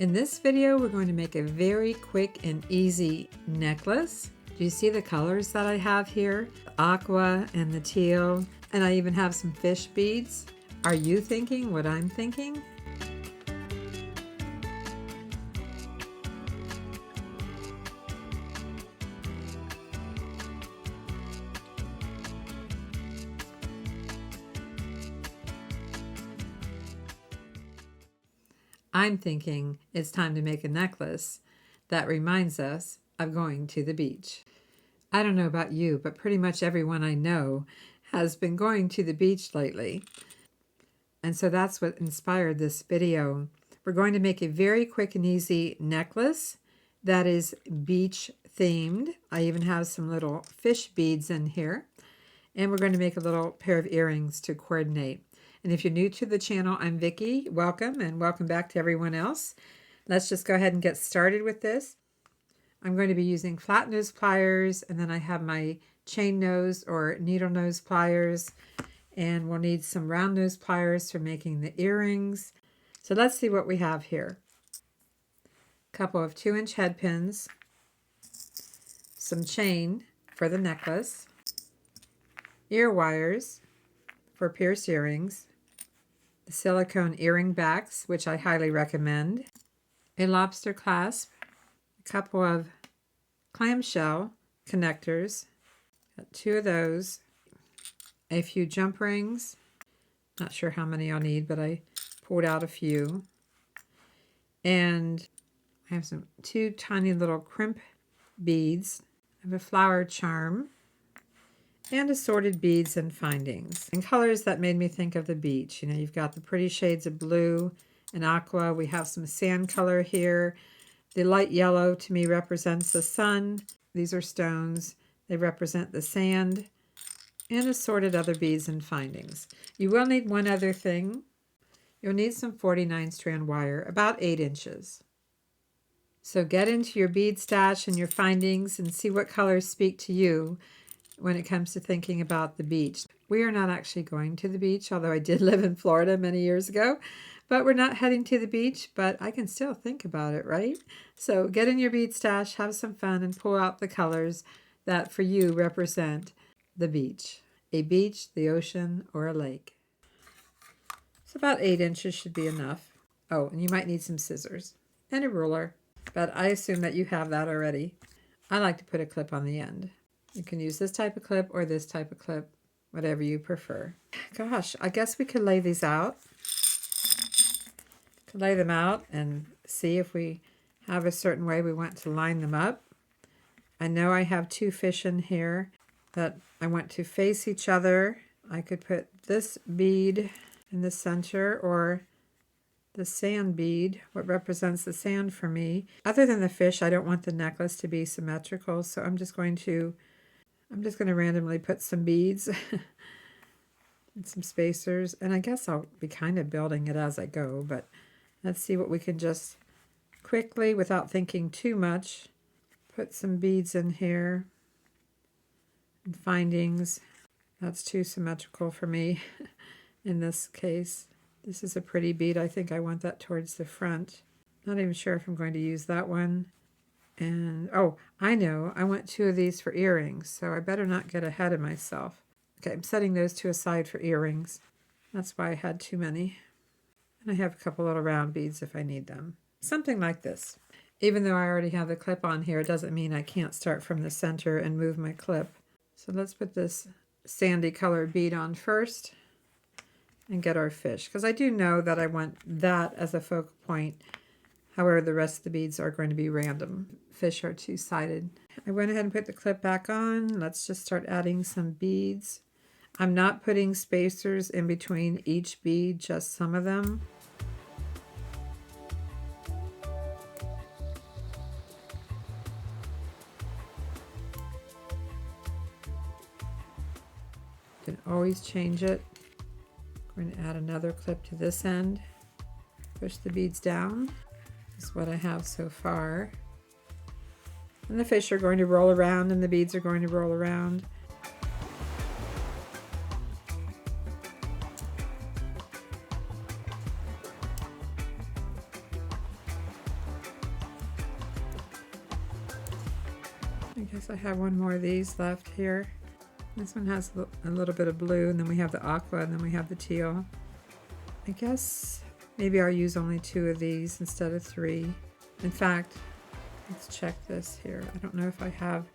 In this video, we're going to make a very quick and easy necklace. Do you see the colors that I have here? The aqua and the teal, and I even have some fish beads. Are you thinking what I'm thinking? I'm thinking it's time to make a necklace that reminds us of going to the beach. I don't know about you, but pretty much everyone I know has been going to the beach lately. And so that's what inspired this video. We're going to make a very quick and easy necklace that is beach themed. I even have some little fish beads in here. And we're going to make a little pair of earrings to coordinate. And if you're new to the channel, I'm Vicki. Welcome, and welcome back to everyone else. Let's just go ahead and get started with this. I'm going to be using flat nose pliers, and then I have my chain nose or needle nose pliers, and we'll need some round nose pliers for making the earrings. So let's see what we have here. A couple of 2-inch head pins, some chain for the necklace, ear wires for pierced earrings, the silicone earring backs, which I highly recommend, a lobster clasp, a couple of clamshell connectors, got 2 of those, a few jump rings, not sure how many I'll need, but I pulled out a few, and I have 2 tiny little crimp beads, I have a flower charm, and assorted beads and findings. And colors that made me think of the beach. You know, you've got the pretty shades of blue and aqua. We have some sand color here. The light yellow to me represents the sun. These are stones. They represent the sand. And assorted other beads and findings. You will need one other thing. You'll need some 49 strand wire, about 8 inches. So get into your bead stash and your findings and see what colors speak to you when it comes to thinking about the beach. We are not actually going to the beach, although I did live in Florida many years ago, but we're not heading to the beach, but I can still think about it, right? So get in your bead stash, have some fun, and pull out the colors that for you represent the beach. A beach, the ocean, or a lake. So about 8 inches should be enough. Oh, and you might need some scissors and a ruler, but I assume that you have that already. I like to put a clip on the end. You can use this type of clip or this type of clip, whatever you prefer. Gosh, I guess we could lay these out. Could lay them out and see if we have a certain way we want to line them up. I know I have 2 fish in here that I want to face each other. I could put this bead in the center or the sand bead, what represents the sand for me. Other than the fish, I don't want the necklace to be symmetrical, so I'm just going to randomly put some beads and some spacers, and I guess I'll be kind of building it as I go, but let's see what we can just quickly, without thinking too much, put some beads in here and findings. That's too symmetrical for me in this case. This is a pretty bead. I think I want that towards the front. Not even sure if I'm going to use that one. And, oh, I know, I want 2 of these for earrings, so I better not get ahead of myself. Okay, I'm setting those 2 aside for earrings. That's why I had too many. And I have a couple little round beads if I need them. Something like this. Even though I already have the clip on here, it doesn't mean I can't start from the center and move my clip. So let's put this sandy colored bead on first and get our fish. Because I do know that I want that as a focal point. However, the rest of the beads are going to be random. Fish are 2-sided. I went ahead and put the clip back on. Let's just start adding some beads. I'm not putting spacers in between each bead, just some of them. You can always change it. I'm going to add another clip to this end. Push the beads down. This is what I have so far. And the fish are going to roll around and the beads are going to roll around. I guess I have one more of these left here. This one has a little bit of blue, and then we have the aqua, and then we have the teal. I guess maybe I'll use only 2 of these instead of 3. In fact, let's check this here. I don't know if I have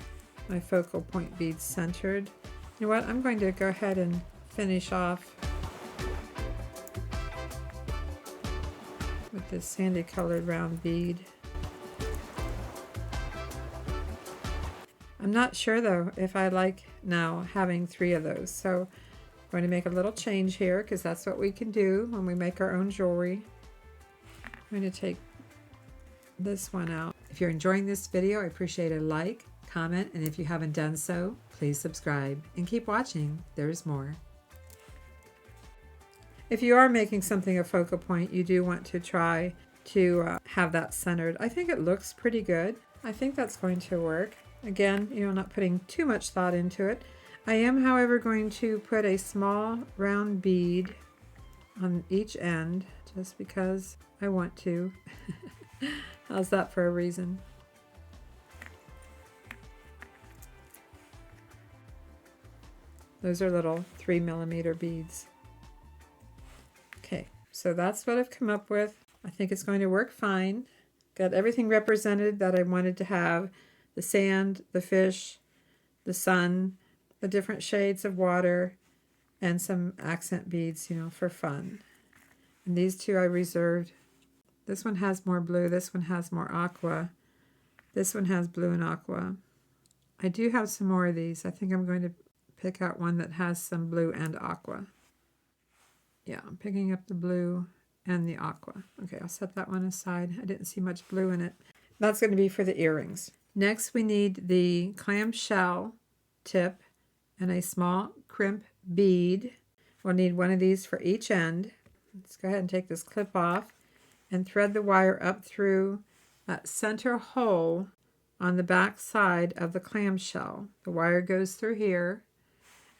my focal point beads centered. You know what? I'm going to go ahead and finish off with this sandy colored round bead. I'm not sure though if I like now having 3 of those, so I'm going to make a little change here because that's what we can do when we make our own jewelry. I'm going to take this one out. If you're enjoying this video, I appreciate a like, comment, and if you haven't done so, please subscribe and keep watching. There's more. If you are making something a focal point, you do want to try to have that centered. I think it looks pretty good. I think that's going to work. Again, not putting too much thought into it. I am, however, going to put a small round bead on each end just because I want to. How's that for a reason? Those are little 3mm beads. Okay, so that's what I've come up with. I think it's going to work fine. Got everything represented that I wanted to have. The sand, the fish, the sun, the different shades of water, and some accent beads, for fun. And these 2 I reserved. This one has more blue, this one has more aqua. This one has blue and aqua. I do have some more of these. I think I'm going to pick out one that has some blue and aqua. Yeah, I'm picking up the blue and the aqua. Okay, I'll set that one aside. I didn't see much blue in it. That's going to be for the earrings. Next, we need the clamshell tip and a small crimp bead. We'll need one of these for each end. Let's go ahead and take this clip off and thread the wire up through that center hole on the back side of the clamshell. The wire goes through here,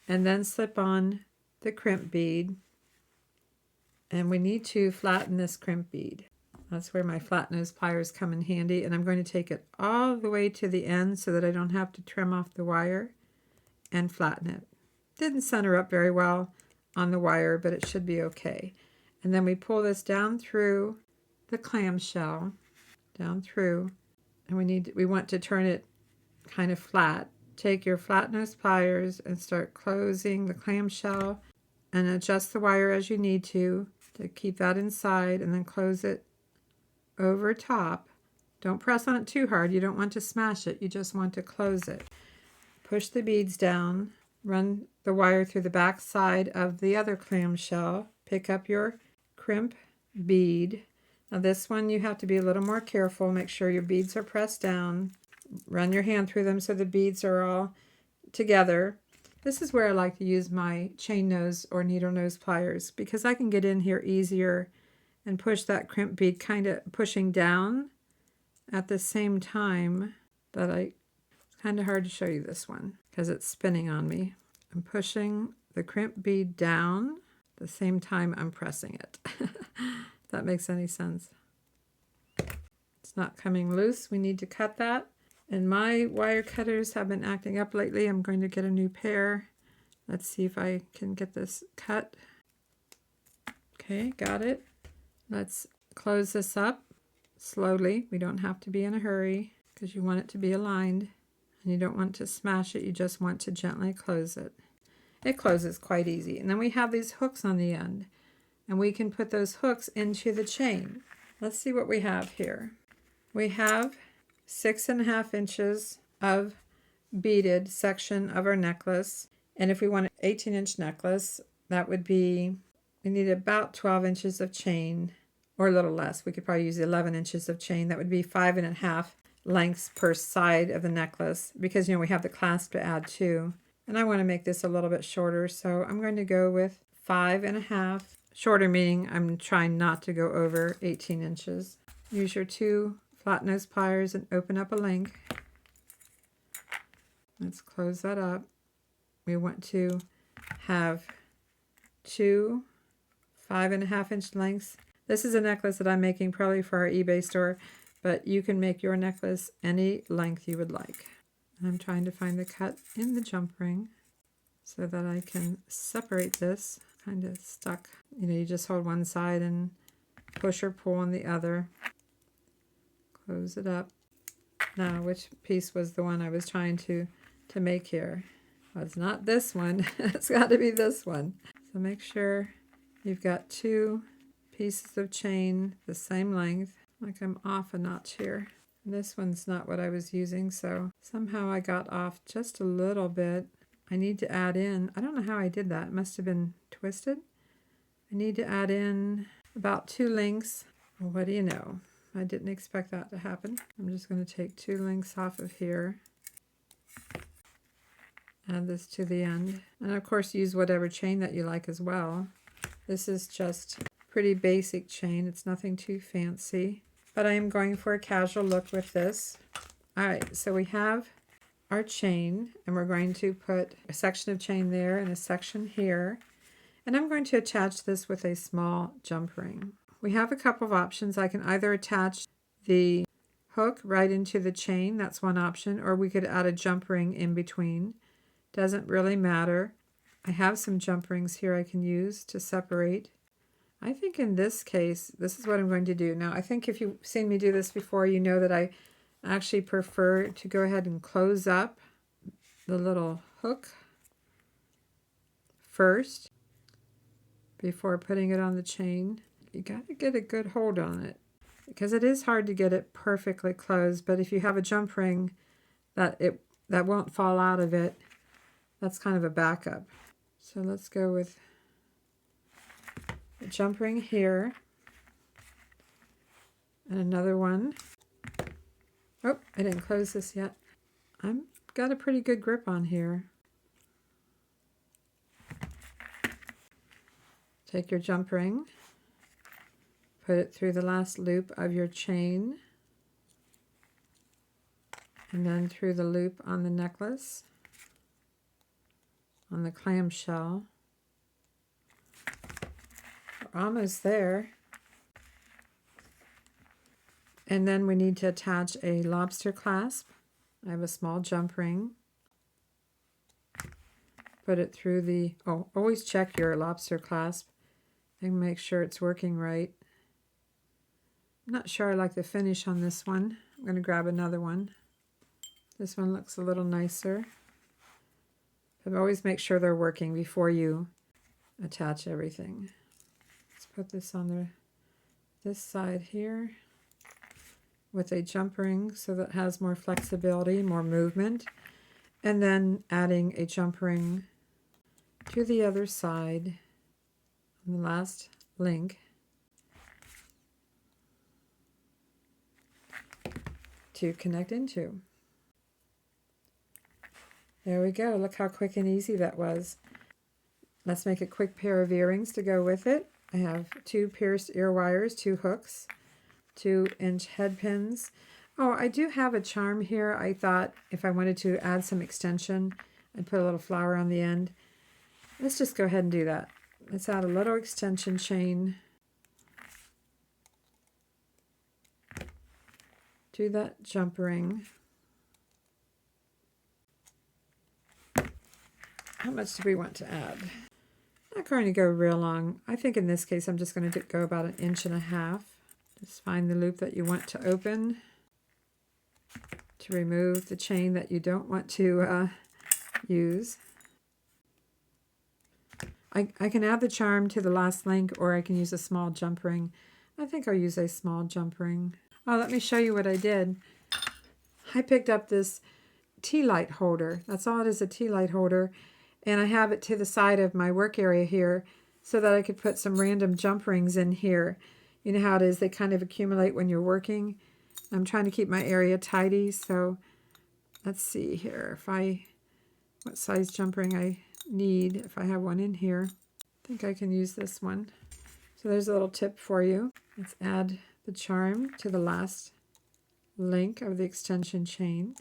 and then slip on the crimp bead. And we need to flatten this crimp bead. That's where my flat nose pliers come in handy, and I'm going to take it all the way to the end so that I don't have to trim off the wire and flatten it. Didn't center up very well on the wire, but it should be okay. And then we pull this down through the clamshell, down through, and we want to turn it kind of flat. Take your flat nose pliers and start closing the clamshell and adjust the wire as you need to keep that inside, and then close it over top. Don't press on it too hard. You don't want to smash it. You just want to close it. Push the beads down. Run the wire through the back side of the other clamshell. Pick up your crimp bead. Now this one you have to be a little more careful. Make sure your beads are pressed down. Run your hand through them so the beads are all together. This is where I like to use my chain nose or needle nose pliers because I can get in here easier and push that crimp bead kind of pushing down at the same time that it's kind of hard to show you this one because it's spinning on me. I'm pushing the crimp bead down at the same time I'm pressing it. If that makes any sense. It's not coming loose. We need to cut that. And my wire cutters have been acting up lately. I'm going to get a new pair. Let's see if I can get this cut. Okay, got it. Let's close this up slowly. We don't have to be in a hurry because you want it to be aligned. And you don't want to smash it. You just want to gently close it. It closes quite easy. And then we have these hooks on the end. And we can put those hooks into the chain. Let's see what we have here. We have 6.5 inches of beaded section of our necklace. And if we want an 18-inch necklace, that would be, we need about 12 inches of chain, or a little less. We could probably use 11 inches of chain. That would be 5.5 lengths per side of the necklace because, we have the clasp to add too. And I want to make this a little bit shorter, so I'm going to go with 5.5. Shorter meaning I'm trying not to go over 18 inches. Use your 2 flat nose pliers and open up a link. Let's close that up. We want to have 2 5.5-inch lengths. This is a necklace that I'm making probably for our eBay store, but you can make your necklace any length you would like. I'm trying to find the cut in the jump ring so that I can separate this. Kind of stuck. You know, you just hold one side and push or pull on the other. Close it up. Now, which piece was the one I was trying to make here? Well, it's not this one. It's got to be this one. So make sure you've got 2 pieces of chain the same length. Like I'm off a notch here. This one's not what I was using, so somehow I got off just a little bit. I need to add in, I don't know how I did that. It must have been twisted. I need to add in about 2 links. Well, what do you know? I didn't expect that to happen. I'm just going to take 2 links off of here. Add this to the end. And of course use whatever chain that you like as well. This is just pretty basic chain. It's nothing too fancy. But I am going for a casual look with this. Alright, so we have our chain, and we're going to put a section of chain there and a section here. And I'm going to attach this with a small jump ring. We have a couple of options. I can either attach the hook right into the chain, that's one option, or we could add a jump ring in between. Doesn't really matter. I have some jump rings here I can use to separate. I think in this case, this is what I'm going to do. Now, I think if you've seen me do this before, you know that I actually prefer to go ahead and close up the little hook first before putting it on the chain. You got to get a good hold on it because it is hard to get it perfectly closed, but if you have a jump ring that won't fall out of it, that's kind of a backup. So let's go with a jump ring here and another one. Oh, I didn't close this yet. I've got a pretty good grip on here. Take your jump ring, put it through the last loop of your chain, and then through the loop on the necklace, on the clamshell. We're almost there. And then we need to attach a lobster clasp. I have a small jump ring. Put it through the, always check your lobster clasp and make sure it's working right. I'm not sure I like the finish on this one. I'm going to grab another one. This one looks a little nicer. But always make sure they're working before you attach everything. Let's put this on this side here with a jump ring so that it has more flexibility, more movement. And then adding a jump ring to the other side on the last link to connect into. There we go. Look how quick and easy that was. Let's make a quick pair of earrings to go with it. I have 2 pierced ear wires, 2 hooks, 2-inch head pins. Oh, I do have a charm here. I thought if I wanted to add some extension, I'd put a little flower on the end. Let's just go ahead and do that. Let's add a little extension chain to that jump ring. How much do we want to add? I'm not going to go real long. I think in this case I'm just going to go about 1.5 inches. Just find the loop that you want to open to remove the chain that you don't want to use. I can add the charm to the last link, or I can use a small jump ring. I think I'll use a small jump ring. Oh, let me show you what I did. I picked up this tea light holder. That's all it is, a tea light holder. And I have it to the side of my work area here so that I could put some random jump rings in here. You know how it is, they kind of accumulate when you're working. I'm trying to keep my area tidy, so let's see here what size jump ring I need, if I have one in here. I think I can use this one. So there's a little tip for you. Let's add the charm to the last link of the extension chain.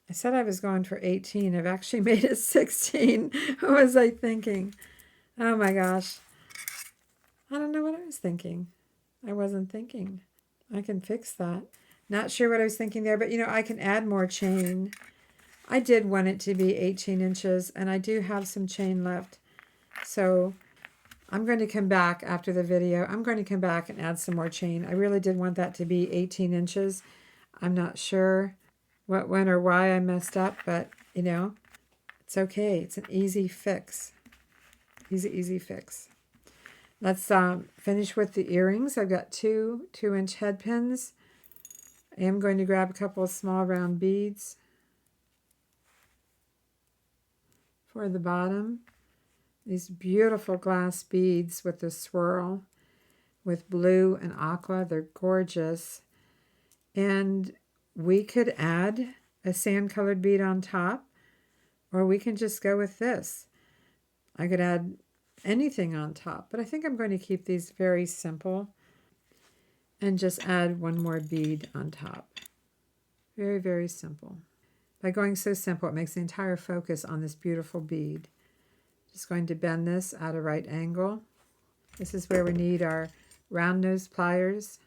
I said I was going for 18. I've actually made it 16. What was I thinking? Oh my gosh. I don't know what I was thinking. I wasn't thinking. I can fix that. Not sure what I was thinking there, but you know, I can add more chain. I did want it to be 18 inches, and I do have some chain left. So I'm going to come back after the video. I'm going to come back and add some more chain. I really did want that to be 18 inches. I'm not sure what, when, or why I messed up, but you know, it's okay. It's an easy fix. Easy fix. Let's finish with the earrings. I've got two 2-inch head pins. I am going to grab a couple of small round beads for the bottom. These beautiful glass beads with the swirl with blue and aqua. They're gorgeous. And we could add a sand colored bead on top, or we can just go with this. I could add anything on top, but I think I'm going to keep these very simple and just add one more bead on top. Very simple. By going so simple, it makes the entire focus on this beautiful bead. Just going to bend this at a right angle. This is where we need our round nose pliers.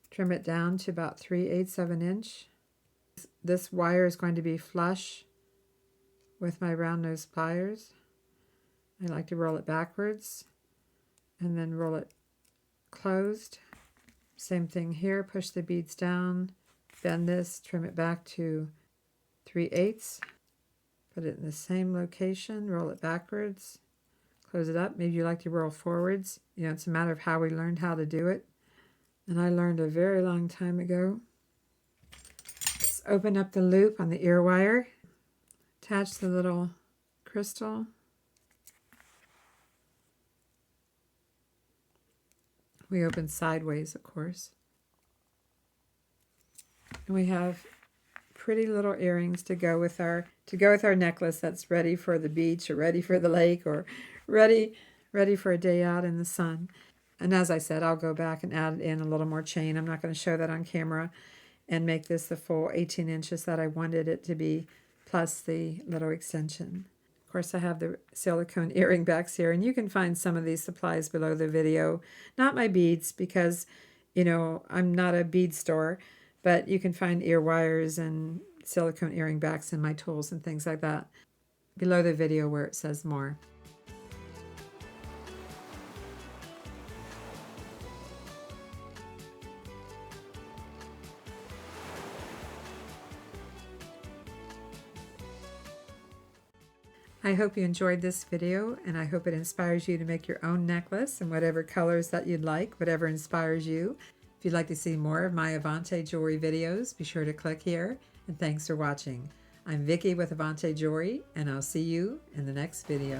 Trim it down to about 3/8 of an inch. This wire is going to be flush with my round nose pliers. I like to roll it backwards and then roll it closed. Same thing here, push the beads down, bend this, trim it back to 3/8. Put it in the same location, roll it backwards, close it up. Maybe you like to roll forwards. You know, it's a matter of how we learned how to do it. And I learned a very long time ago. Let's open up the loop on the ear wire. Attach the little crystal. We open sideways, of course. And we have pretty little earrings to go with our necklace that's ready for the beach or ready for the lake or ready for a day out in the sun. And as I said, I'll go back and add in a little more chain. I'm not going to show that on camera and make this the full 18 inches that I wanted it to be, plus the little extension. Of course, I have the silicone earring backs here, and you can find some of these supplies below the video. Not my beads, because, you know, I'm not a bead store, but you can find ear wires and silicone earring backs in my tools and things like that below the video where it says more. I hope you enjoyed this video, and I hope it inspires you to make your own necklace in whatever colors that you'd like, whatever inspires you. If you'd like to see more of my Avante jewelry videos, be sure to click here, and thanks for watching. I'm Vicki with Avante Jewelry, and I'll see you in the next video.